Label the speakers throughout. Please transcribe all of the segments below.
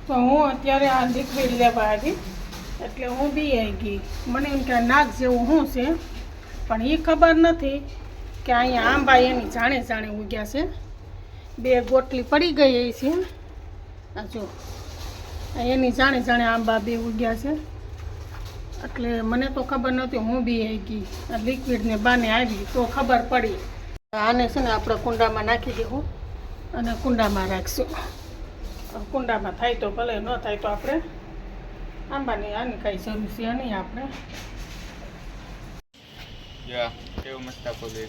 Speaker 1: તો હું અત્યારે આ લિક્વિડ લેવા આવી એટલે હું બી આવી ગઈ. મને એમ કે નાક જેવું શું છે, પણ એ ખબર નથી કે અહીંયા આંબા એની જાણે જાણે ઉગ્યા છે. 2 ગોટલી પડી ગઈ છે. આ જો એની જાણે જાણે આંબા 2 ઉગ્યા છે. એટલે મને તો ખબર નહોતી, હું બી આવી ગઈ આ લિક્વિડને બાને આવી તો ખબર પડી. આને છે ને આપણે કુંડામાં નાખી દેવું અને કુંડામાં રાખશું. કુંડામાં થાય તો ભલે, ન થાય તો આપણે આંબાની આની કાંઈ જરૂર છે નહીં. આપણે
Speaker 2: કેવું મસ્ત આપો દે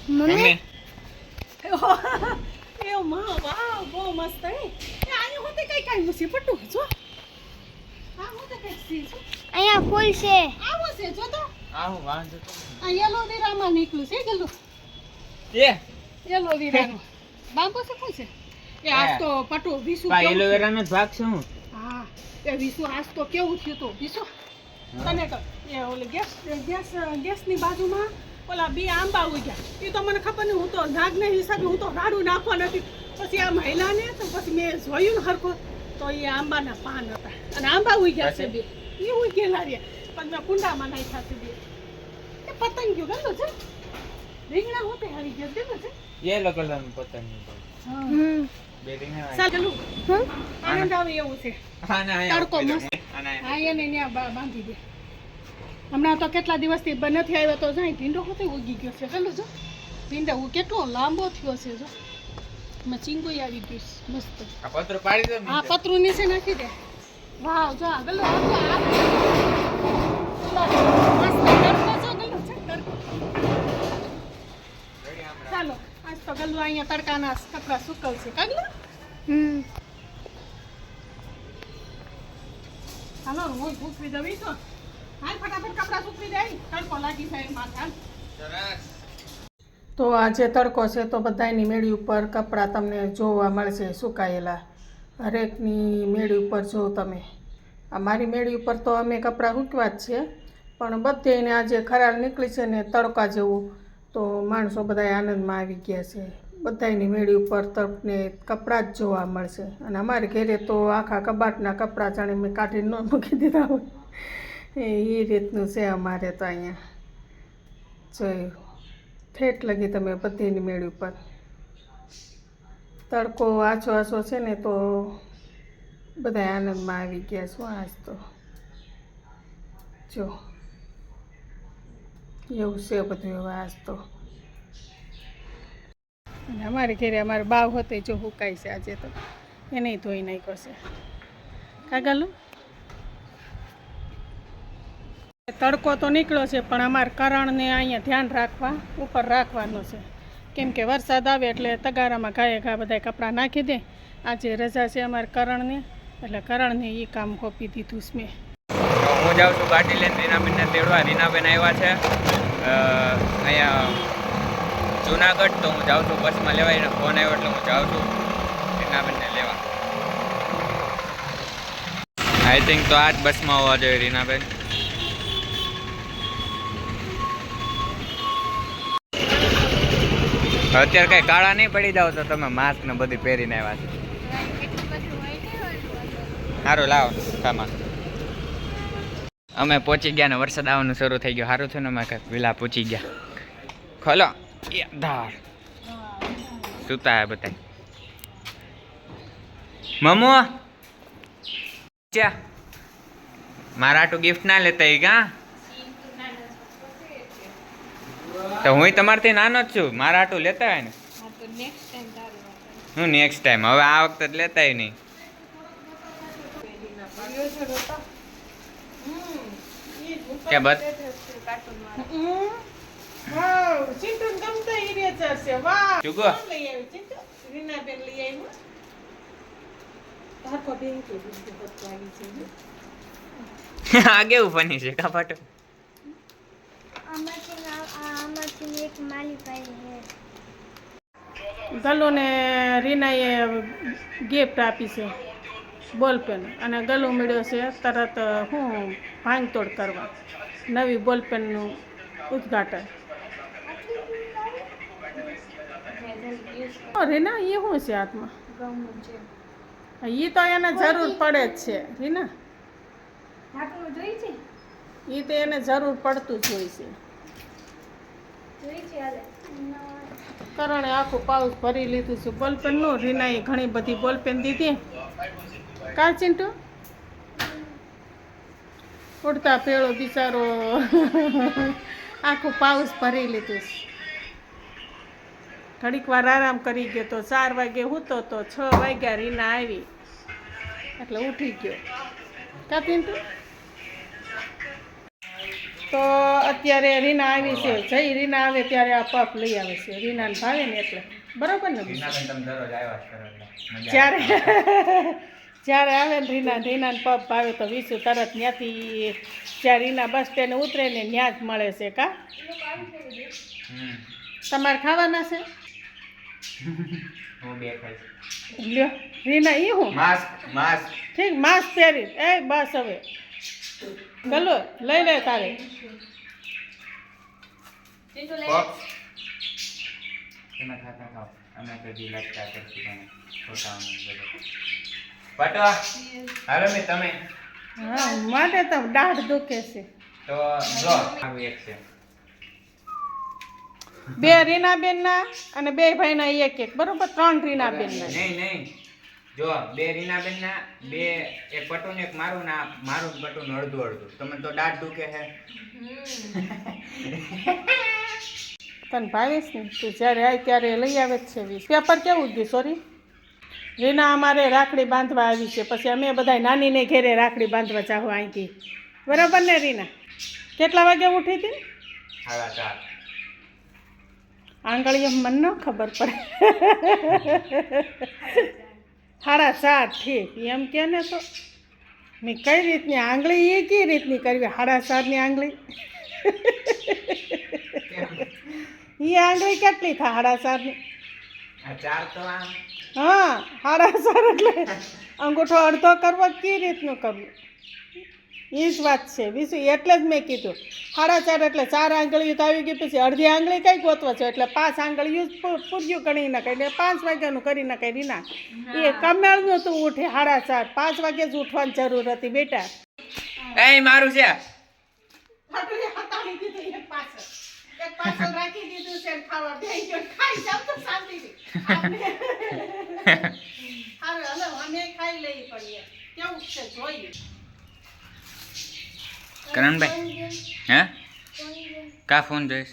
Speaker 1: મમ્મી એવો માં વાવ બહુ મસ્ત હે. આની હોતે કઈ મુસી પટુ જો આ હોતે કઈ સી જો
Speaker 3: અહીંયા ફૂલ છે.
Speaker 1: આવો છે જો તો
Speaker 2: આ હું વાંધો તો
Speaker 1: આ યેલો વીરામાં નીકળ્યું છે ગલું યેલો વીરાનું બાંબો છે શું છે એ આજ તો પટુ વિસુ
Speaker 2: પા એલોવેરાનો જ ભાગ છે હું.
Speaker 1: હા એ વિસુ આજ તો કેવું થયું તો વિસુ તને કર એ ઓલે ગેસની બાજુમાં ઓલા 2 આંબા ઉગ્યા. એ તો મને ખબર નહીં, હું તો નાગને હિસાબે હું તો રાડું નાખવા નથી. પછી આ મહિલાને તો પછી મેં જોયું ને હરખું તો એ આંબાના પાન હતા અને આંબા ઉગ્યા છે 2. એ ઉગેલા રહ્યા પણ મેં કુંડામાં નાખ્યા છે 2. એ પતંગ ગયું ગયો છે રીંગણા હોતે આવી ગયા ગયો છે
Speaker 2: યેલો કલરનું પતંગ. બે રીંગણા
Speaker 1: ચાલું આનંદ આવે એવું છે. તડકો મસ્ત. હા એને ત્યાં બાંધી દે. હમણાં તો કેટલા દિવસથી નથી આવ્યો તો જાય ભીંડો હોતે ઉગી ગયો છે. ચાલો જો ભીંડો કેટલો લાંબો થયો છે. જો મેં ચીંગોઈ આવી ગઈ મસ્ત.
Speaker 2: આ પત્ર પાડી દો.
Speaker 1: આ પતરું નીચે નાખી દે. વાવ જો ગલો મસ્ત તડકો જો ગલો છે તડકો. ચાલો આજ તો ગલું અહીંયા તડકાના કપડા સુકવશે કગલો. હાલો હું ભૂખવી દવી તો હાલ ફટાફટ કપડા સુકવી દે, તડકો લાગી જાય માથા. તો આજે તડકો છે તો બધાની મેળી ઉપર કપડાં તમને જોવા મળશે સુકાયેલા. હરેકની મેળી ઉપર જો તમે. અમારી મેળી ઉપર તો અમે કપડાં સૂકવા જ છે, પણ બધેને આજે ખરાળ નીકળી છે ને તડકા જેવું તો માણસો બધા આનંદમાં આવી ગયા છે. બધાની મેળી ઉપર તમને કપડાં જ જોવા મળશે. અને અમારે ઘરે તો આખા કબાટના કપડાં જાણે મેં કાઢીને ન મૂકી દીધા હોય એ રીતનું છે અમારે તો અહીંયા. જોયું ઠેઠ લગી તમે બધીની મેળી ઉપર તડકો આછો આછો છે ને તો બધા આનંદમાં આવી ગયા શું આજ તો જો એવું છે બધું હવે આજ તો. અને અમારે ઘરે અમારે બાવ હોતે જો હુકાય છે આજે તો એને ધોઈ નાખ્યો છે કાગલું. તડકો તો નીકળ્યો છે પણ અમારે કરણને અહીંયા ધ્યાન રાખવા ઉપર રાખવાનો છે, કેમ કે વરસાદ આવે એટલે તગારામાં ઘાએ ઘા બધા કપડાં નાખી દે. આજે રજા છે અમારે કરણને એટલે કરણને એ કામ સોંપી દીધું છે મેં.
Speaker 2: હું જાઉં છું ગાડી લઈને રીનાબેનને તેડવા. રીનાબેન આવ્યા છે અહીંયા જુનાગઢ, તો હું જાઉં છું બસમાં લેવા. એને ફોન આવ્યો એટલે હું જાઉં છું રીનાબેનને લેવા. આઈ થિંક તો આ જ બસમાં હોવા જોઈએ રીનાબેન. અત્યારે કઈ કાળા નહીં પડી જાવ તો તમે માસ્ક ને બધી પહેરીને આવ્યા છો. સારું લાવો ખામાં. અમે પહોંચી ગયા ને વરસાદ આવવાનું શરૂ થઈ ગયો. સારું છે ને અમે કંઈક વેલા પહોંચી ગયા. ખોલો ધાર સુતા હે બધા. મમો ચા મારા આટું ગિફ્ટ ના લેતા એ કા તો હું તમારથી નાનો જ છું. મારા આટું લેતા હોય ને હું નેક્સ્ટ ટાઈમ. હવે આ વખતે જ લેતા નહીં. કે બસ આ કેવું ફની છે કાપાટો.
Speaker 1: ગલુને રીનાએ ગિફ્ટ આપી છે બોલપેન, અને ગલુ મળ્યો છે તરત હું ભાંગતોડ કરવા નવી બોલપેનનું ઉદ્ઘાટન. રીના એ શું છે હાથમાં? એ તો એને જરૂર પડે જ છે રીના,
Speaker 3: ઢાંકણું જોઈ છે
Speaker 1: એ તો એને જરૂર પડતું જ હોય છે.
Speaker 3: હાલે
Speaker 1: કરણે આખું પાઉચ ભરી લીધું છે બોલપેનનું. રીનાએ ઘણી બધી બોલપેન દીધી. કા ચિંટુ ઉડતા પેળો બિચારો આખું પાઉચ ભરી લીધું છે. ઘડીક વાર આરામ કરી ગયો તો 4 વાગે સૂતો તો 6 વાગ્યા રીના આવી એટલે ઉઠી ગયો. કા ચિંટુ? તો અત્યારે રીના આવી છે. જઈ રીના આવે ત્યારે આ પપ લઈ આવે છે. રીનાને ભાવે ને એટલે બરોબર ને.
Speaker 2: રીનાબેન તમે દરરોજ આવ્યા જ કરો એટલે મજા
Speaker 1: જ્યારે જ્યારે આવે ને રીનાને પપ ભાવે તો વિસુ તરત ત્યાંથી જ્યાં રીના બસ સ્ટેન્ડ ઉતરે ને ત્યાં જ મળે છે. કા
Speaker 2: હમ
Speaker 1: તમારે ખાવાના છે?
Speaker 2: હું બે ખાઈશ.
Speaker 1: લ્યો રીના ઈ હું
Speaker 2: માસ્ક
Speaker 1: ઠીક માસ્ક પહેરી એ બસ હવે ગલો લઈ લે તારે.
Speaker 3: ચિંટુ લઈ
Speaker 2: પોપ તમે ખાતા ખાઓ અમે કદી લટકા કરશું તમે છોટાઓને બધું પટવા હાલો મે તમે
Speaker 1: હા માટે તો દાઢ દુખે છે.
Speaker 2: તો જો આવું એક છે
Speaker 1: 2 રીનાબેનના અને 2 ભાઈના એક બરોબર 3 રીનાબેનના.
Speaker 2: નહીં જો 2 રીનાબેનના 2 એક પટું ને એક મારું ના મારું ને પટું અડધું તમને તો દાઢ દુખે છે.
Speaker 1: તને ભાવેશ ને તું જ્યારે આય ત્યારે લઈ આવે જ છે. પેપર કેવું ગયું? સોરી રીના અમારે રાખડી બાંધવા આવી છે. પછી અમે બધા નાનીને ઘેરે રાખડી બાંધવા જાવ અહીંથી. બરાબર ને રીના? કેટલા વાગે ઉઠી હતી?
Speaker 2: 4:30
Speaker 1: આંગળીએ મને ન ખબર પડે. 4:30 ઠીક એમ કે ને તો મેં કઈ રીતની આંગળી એ કઈ રીતની કરવી? 4:30ની આંગળી એ આંગળી કેટલી થાય 4:30ની?
Speaker 2: આ 4 તો આમ
Speaker 1: હા 4:30 એટલે અંગૂઠો અડધો કરવો કઈ રીતનું કરવું? એ જ વાત છે બીજું. એટલે જ મેં કીધું 4:30 એટલે 4 આંગળીઓ તો આવી ગઈ. પછી અડધી આંગળી કઈ ગોતવા છે એટલે 5 આંગળીઓ પૂર્યું કરી નાખાય એટલે 5 વાગ્યાનું કરી નાખાય. રીના એ કમેળનું તું ઉઠે 4:30 5 વાગે જ ઉઠવાની જરૂર હતી બેટા.
Speaker 2: એ મારું છે
Speaker 1: રાખી દીધું છે ખાવા બેહી ગયો ખાઈ જાવ તો શાંતિથી. હાલો અમે ખાઈ લઈએ પડીએ કેવું છે જોઈએ.
Speaker 2: કરણભાઈ હે કા ફોન જોઈશ?